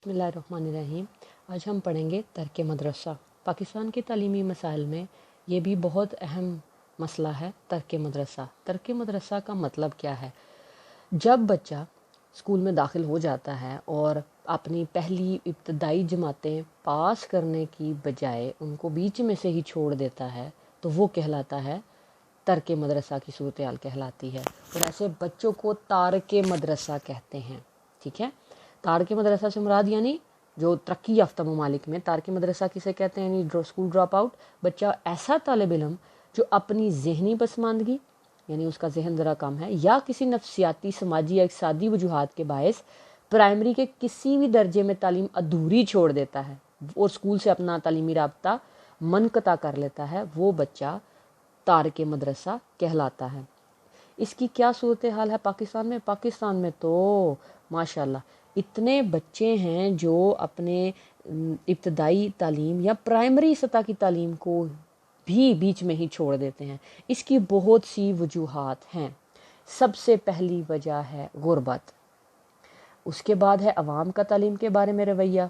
بسم اللہ الرحمن الرحیم۔ آج ہم پڑھیں گے ترک مدرسہ۔ پاکستان کے تعلیمی مسائل میں یہ بھی بہت اہم مسئلہ ہے ترک مدرسہ۔ ترک مدرسہ کا مطلب کیا ہے؟ جب بچہ اسکول میں داخل ہو جاتا ہے اور اپنی پہلی ابتدائی جماعتیں پاس کرنے کی بجائے ان کو بیچ میں سے ہی چھوڑ دیتا ہے تو وہ کہلاتا ہے ترک مدرسہ کی صورتحال کہلاتی ہے، اور ایسے بچوں کو تارک مدرسہ کہتے ہیں۔ ٹھیک ہے، تارک مدرسہ سے مراد یعنی جو ترقی یافتہ ممالک میں تارک مدرسہ کسے کہتے ہیں، یعنی اسکول ڈراپ آؤٹ، بچہ ایسا طالب علم جو اپنی ذہنی پسماندگی یعنی اس کا ذہن ذرا کم ہے یا کسی نفسیاتی، سماجی یا اقتصادی وجوہات کے باعث پرائمری کے کسی بھی درجے میں تعلیم ادھوری چھوڑ دیتا ہے اور اسکول سے اپنا تعلیمی رابطہ منقطع کر لیتا ہے، وہ بچہ تارک مدرسہ کہلاتا ہے۔ اس کی کیا صورتحال ہے پاکستان میں؟ پاکستان میں تو ماشاءاللہ اتنے بچے ہیں جو اپنے ابتدائی تعلیم یا پرائمری سطح کی تعلیم کو بھی بیچ میں ہی چھوڑ دیتے ہیں۔ اس کی بہت سی وجوہات ہیں۔ سب سے پہلی وجہ ہے غربت، اس کے بعد ہے عوام کا تعلیم کے بارے میں رویہ،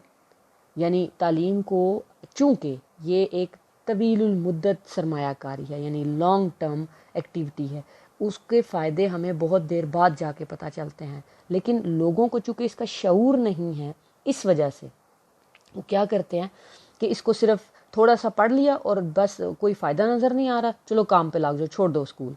یعنی تعلیم کو چونکہ یہ ایک طویل المدت سرمایہ کاری ہے، یعنی لانگ ٹرم ایکٹیویٹی ہے، اس کے فائدے ہمیں بہت دیر بعد جا کے پتہ چلتے ہیں، لیکن لوگوں کو چونکہ اس کا شعور نہیں ہے، اس وجہ سے وہ کیا کرتے ہیں کہ اس کو صرف تھوڑا سا پڑھ لیا اور بس کوئی فائدہ نظر نہیں آ رہا، چلو کام پہ لاگ جاؤ، چھوڑ دو اسکول۔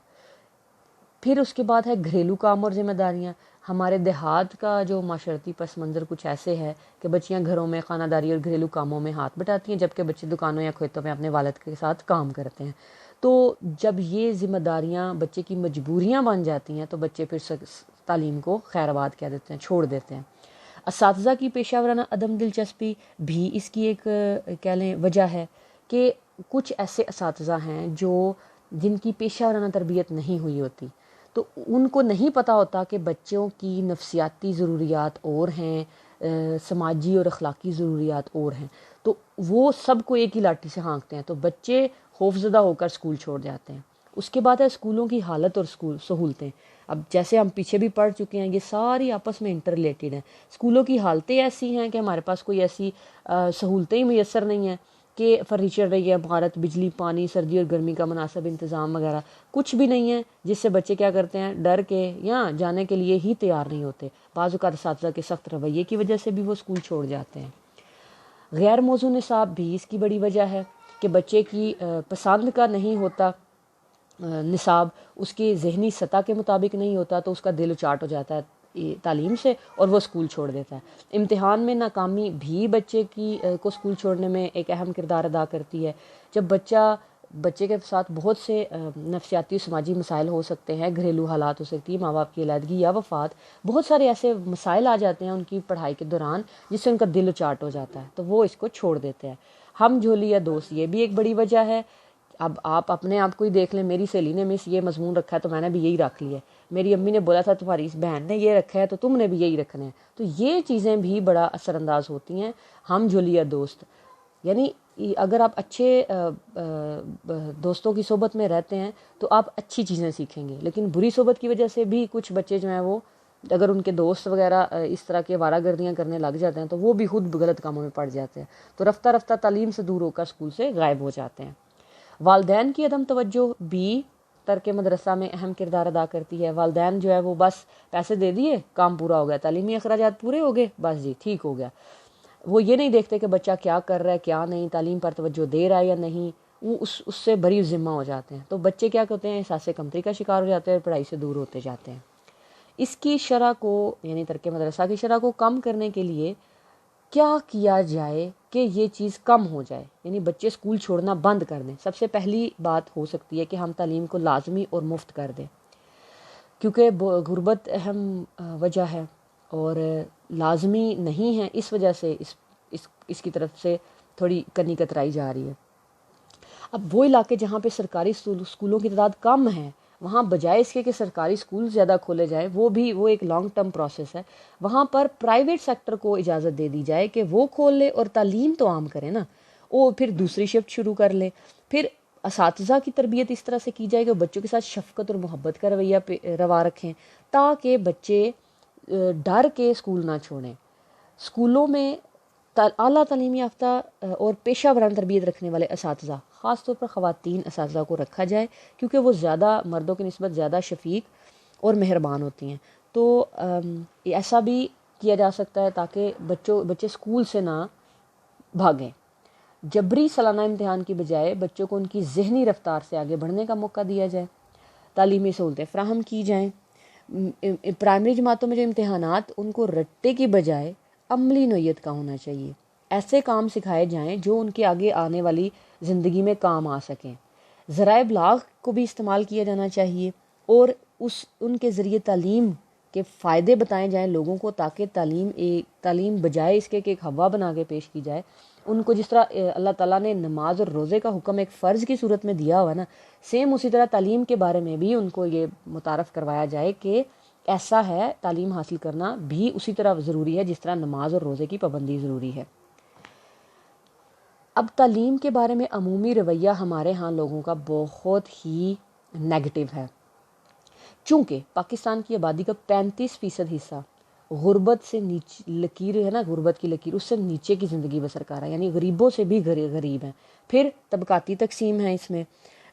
پھر اس کے بعد ہے گھریلو کام اور ذمہ داریاں۔ ہمارے دیہات کا جو معاشرتی پس منظر کچھ ایسے ہے کہ بچیاں گھروں میں خانہ داری اور گھریلو کاموں میں ہاتھ بٹاتی ہیں، جبکہ بچے دکانوں یا کھیتوں میں اپنے والد کے ساتھ کام کرتے ہیں۔ تو جب یہ ذمہ داریاں بچے کی مجبوریاں بن جاتی ہیں تو بچے پھر تعلیم کو خیر آباد کہہ دیتے ہیں، چھوڑ دیتے ہیں۔ اساتذہ کی پیشہ ورانہ عدم دلچسپی بھی اس کی ایک کہہ لیں وجہ ہے کہ کچھ ایسے اساتذہ ہیں جن کی پیشہ ورانہ تربیت نہیں ہوئی ہوتی، تو ان کو نہیں پتہ ہوتا کہ بچوں کی نفسیاتی ضروریات اور ہیں، سماجی اور اخلاقی ضروریات اور ہیں، تو وہ سب کو ایک ہی لاٹھی سے ہانکتے ہیں، تو بچے خوفزدہ ہو کر اسکول چھوڑ جاتے ہیں۔ اس کے بعد ہے اسکولوں کی حالت اور اسکول سہولتیں۔ اب جیسے ہم پیچھے بھی پڑھ چکے ہیں، یہ ساری آپس میں انٹر ریلیٹڈ ہیں۔ اسکولوں کی حالتیں ایسی ہیں کہ ہمارے پاس کوئی ایسی سہولتیں ہی میسر نہیں ہیں کہ فرنیچر رہی ہے، بھارت، بجلی، پانی، سردی اور گرمی کا مناسب انتظام وغیرہ کچھ بھی نہیں ہے، جس سے بچے کیا کرتے ہیں، ڈر کے یا جانے کے لیے ہی تیار نہیں ہوتے۔ بعض اوقات اساتذہ کے سخت رویے کی وجہ سے بھی وہ اسکول چھوڑ جاتے ہیں۔ غیر موزوں نصاب بھی اس کی بڑی وجہ ہے کہ بچے کی پسند کا نہیں ہوتا نصاب، اس کی ذہنی سطح کے مطابق نہیں ہوتا، تو اس کا دل اچاٹ ہو جاتا ہے تعلیم سے اور وہ اسکول چھوڑ دیتا ہے۔ امتحان میں ناکامی بھی بچے کو اسکول چھوڑنے میں ایک اہم کردار ادا کرتی ہے۔ جب بچے کے ساتھ بہت سے نفسیاتی و سماجی مسائل ہو سکتے ہیں، گھریلو حالات ہو سکتی ہیں، ماں باپ کی علیحدگی یا وفات، بہت سارے ایسے مسائل آ جاتے ہیں ان کی پڑھائی کے دوران جس سے ان کا دل اچاٹ ہو جاتا ہے، تو وہ اس کو چھوڑ دیتے ہیں۔ ہم جھولی یا دوست، یہ بھی ایک بڑی وجہ ہے۔ اب آپ اپنے آپ کو ہی دیکھ لیں، میری سہیلی نے مس یہ مضمون رکھا ہے تو میں نے بھی یہی رکھ لیا ہے، میری امی نے بولا تھا تمہاری اس بہن نے یہ رکھا ہے تو تم نے بھی یہی رکھنا ہے، تو یہ چیزیں بھی بڑا اثر انداز ہوتی ہیں۔ ہم جھولی یا دوست، یعنی اگر آپ اچھے دوستوں کی صحبت میں رہتے ہیں تو آپ اچھی چیزیں سیکھیں گے، لیکن بری صحبت کی وجہ سے بھی کچھ بچے جو ہیں وہ اگر ان کے دوست وغیرہ اس طرح کے آوارہ گردیاں کرنے لگ جاتے ہیں تو وہ بھی خود غلط کاموں میں پڑ جاتے ہیں، تو رفتہ رفتہ تعلیم سے دور ہو کر اسکول سے غائب ہو جاتے ہیں۔ والدین کی عدم توجہ بھی ترک مدرسہ میں اہم کردار ادا کرتی ہے۔ والدین جو ہے وہ بس پیسے دے دیے، کام پورا ہو گیا، تعلیمی اخراجات پورے ہو گئے، بس جی ٹھیک ہو گیا۔ وہ یہ نہیں دیکھتے کہ بچہ کیا کر رہا ہے، کیا نہیں، تعلیم پر توجہ دے رہا ہے یا نہیں، وہ اس سے بری ذمہ ہو جاتے ہیں، تو بچے کیا کرتے ہیں، احساس کمتری کا شکار ہو جاتے ہیں اور پڑھائی سے دور ہوتے جاتے ہیں۔ اس کی شرح کو یعنی ترک مدرسہ کی شرح کو کم کرنے کے لیے کیا کیا جائے کہ یہ چیز کم ہو جائے، یعنی بچے اسکول چھوڑنا بند کر دیں؟ سب سے پہلی بات ہو سکتی ہے کہ ہم تعلیم کو لازمی اور مفت کر دیں، کیونکہ غربت اہم وجہ ہے اور لازمی نہیں ہے، اس وجہ سے اس کی طرف سے تھوڑی کنی کترائی جا رہی ہے۔ اب وہ علاقے جہاں پہ سرکاری اسکولوں کی تعداد کم ہے، وہاں بجائے اس کے کہ سرکاری اسکول زیادہ کھولے جائے، وہ ایک لانگ ٹرم پروسیس ہے، وہاں پر پرائیویٹ سیکٹر کو اجازت دے دی جائے کہ وہ کھول لے اور تعلیم تو عام کرے نا، وہ پھر دوسری شفٹ شروع کر لے۔ پھر اساتذہ کی تربیت اس طرح سے کی جائے کہ بچوں کے ساتھ شفقت اور محبت کا رویہ روا رکھیں تاکہ بچے ڈر کے اسکول نہ چھوڑیں۔ اسکولوں میں اعلیٰ تعلیم یافتہ اور پیشہ ورانہ تربیت رکھنے والے اساتذہ، خاص طور پر خواتین اساتذہ کو رکھا جائے، کیونکہ وہ زیادہ مردوں کی نسبت زیادہ شفیق اور مہربان ہوتی ہیں۔ تو ایسا بھی کیا جا سکتا ہے تاکہ بچے اسکول سے نہ بھاگیں۔ جبری سالانہ امتحان کی بجائے بچوں کو ان کی ذہنی رفتار سے آگے بڑھنے کا موقع دیا جائے، تعلیمی سہولتیں فراہم کی جائیں۔ پرائمری جماعتوں میں جو امتحانات ان کو رٹے کی بجائے عملی نوعیت کا ہونا چاہیے، ایسے کام سکھائے جائیں جو ان کے آگے آنے والی زندگی میں کام آ سکیں۔ ذرائع ابلاغ کو بھی استعمال کیا جانا چاہیے اور ان کے ذریعے تعلیم کے فائدے بتائے جائیں لوگوں کو، تاکہ تعلیم بجائے اس کے کہ ایک ہوا بنا کے پیش کی جائے، ان کو جس طرح اللہ تعالیٰ نے نماز اور روزے کا حکم ایک فرض کی صورت میں دیا ہوا نا، سیم اسی طرح تعلیم کے بارے میں بھی ان کو یہ متعارف کروایا جائے کہ ایسا ہے، تعلیم حاصل کرنا بھی اسی طرح ضروری ہے جس طرح نماز اور روزے کی پابندی ضروری ہے۔ اب تعلیم کے بارے میں عمومی رویہ ہمارے ہاں لوگوں کا بہت ہی نیگیٹو ہے، چونکہ پاکستان کی آبادی کا 35% حصہ غربت سے نیچے لکیر ہے نا، غربت کی لکیر اس سے نیچے کی زندگی بسر کر رہا ہے، یعنی غریبوں سے بھی غریب ہیں۔ پھر طبقاتی تقسیم ہے اس میں،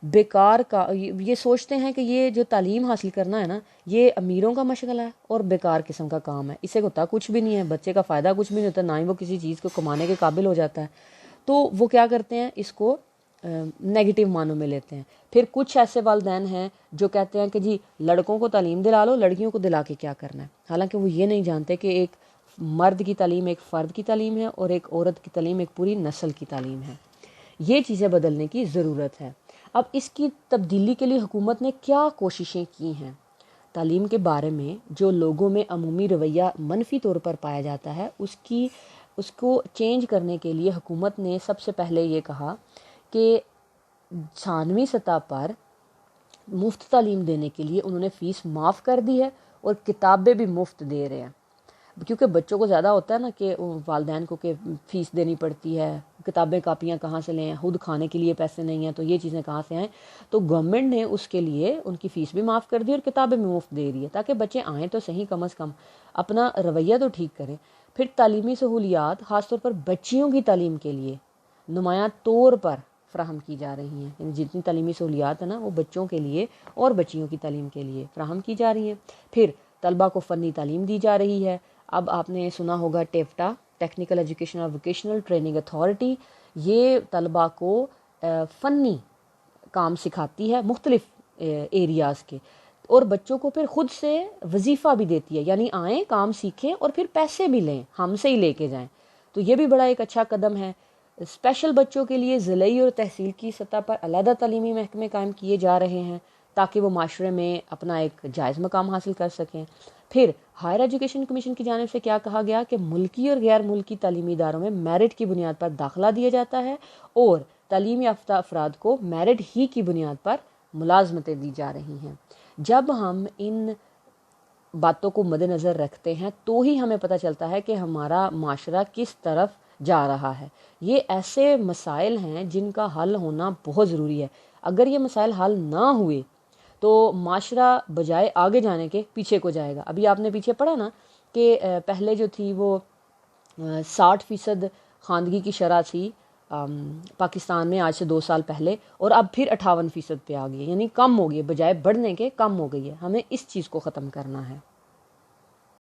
بیکار کا یہ سوچتے ہیں کہ یہ جو تعلیم حاصل کرنا ہے نا، یہ امیروں کا مشغلہ ہے اور بیکار قسم کا کام ہے، اسے ہوتا کچھ بھی نہیں ہے، بچے کا فائدہ کچھ بھی نہیں ہوتا، نہ ہی وہ کسی چیز کو کمانے کے قابل ہو جاتا ہے۔ تو وہ کیا کرتے ہیں، اس کو نیگیٹو معنوں میں لیتے ہیں۔ پھر کچھ ایسے والدین ہیں جو کہتے ہیں کہ جی لڑکوں کو تعلیم دلا لو، لڑکیوں کو دلا کے کیا کرنا ہے، حالانکہ وہ یہ نہیں جانتے کہ ایک مرد کی تعلیم ایک فرد کی تعلیم ہے اور ایک عورت کی تعلیم ایک پوری نسل کی تعلیم ہے۔ یہ چیزیں بدلنے کی ضرورت ہے۔ اب اس کی تبدیلی کے لیے حکومت نے کیا کوششیں کی ہیں؟ تعلیم کے بارے میں جو لوگوں میں عمومی رویہ منفی طور پر پایا جاتا ہے، اس کو چینج کرنے کے لیے حکومت نے سب سے پہلے یہ کہا کہ ثانوی سطح پر مفت تعلیم دینے کے لیے انہوں نے فیس معاف کر دی ہے اور کتابیں بھی مفت دے رہے ہیں، کیونکہ بچوں کو زیادہ ہوتا ہے نا کہ والدین کو کہ فیس دینی پڑتی ہے، کتابیں کاپیاں کہاں سے لیں، خود کھانے کے لیے پیسے نہیں ہیں، تو یہ چیزیں کہاں سے آئیں۔ تو گورنمنٹ نے اس کے لیے ان کی فیس بھی معاف کر دی اور کتابیں بھی مفت دے رہی ہے، تاکہ بچے آئیں تو صحیح، کم از کم اپنا رویہ تو ٹھیک کریں۔ پھر تعلیمی سہولیات خاص طور پر بچیوں کی تعلیم کے لیے نمایاں طور پر فراہم کی جا رہی ہیں، یعنی جتنی تعلیمی سہولیات ہیں نا وہ بچوں کے لیے اور بچیوں کی تعلیم کے لیے فراہم کی جا رہی ہیں۔ پھر طلبہ کو فنی تعلیم دی جا رہی ہے۔ اب آپ نے سنا ہوگا ٹیفٹا، ٹیکنیکل ایجوکیشن اور ووکیشنل ٹریننگ اتھارٹی، یہ طلبہ کو فنی کام سکھاتی ہے مختلف ایریاز کے، اور بچوں کو پھر خود سے وظیفہ بھی دیتی ہے، یعنی آئیں کام سیکھیں اور پھر پیسے بھی لیں، ہم سے ہی لے کے جائیں۔ تو یہ بھی بڑا ایک اچھا قدم ہے۔ اسپیشل بچوں کے لیے ضلعی اور تحصیل کی سطح پر علیحدہ تعلیمی محکمے قائم کیے جا رہے ہیں تاکہ وہ معاشرے میں اپنا ایک جائز مقام حاصل کر سکیں۔ پھر ہائر ایجوکیشن کمیشن کی جانب سے کیا کہا گیا کہ ملکی اور غیر ملکی تعلیمی اداروں میں میرٹ کی بنیاد پر داخلہ دیا جاتا ہے اور تعلیم یافتہ افراد کو میرٹ ہی کی بنیاد پر ملازمتیں دی جا رہی ہیں۔ جب ہم ان باتوں کو مد نظر رکھتے ہیں تو ہی ہمیں پتہ چلتا ہے کہ ہمارا معاشرہ کس طرف جا رہا ہے۔ یہ ایسے مسائل ہیں جن کا حل ہونا بہت ضروری ہے۔ اگر یہ مسائل حل نہ ہوئے تو معاشرہ بجائے آگے جانے کے پیچھے کو جائے گا۔ ابھی آپ نے پیچھے پڑھا نا کہ پہلے جو تھی وہ 60% خواندگی کی شرح تھی پاکستان میں آج سے 2 سال پہلے، اور اب پھر 58% پہ آ گئی ہے، یعنی کم ہو گئی ہے، بجائے بڑھنے کے کم ہو گئی ہے۔ ہمیں اس چیز کو ختم کرنا ہے۔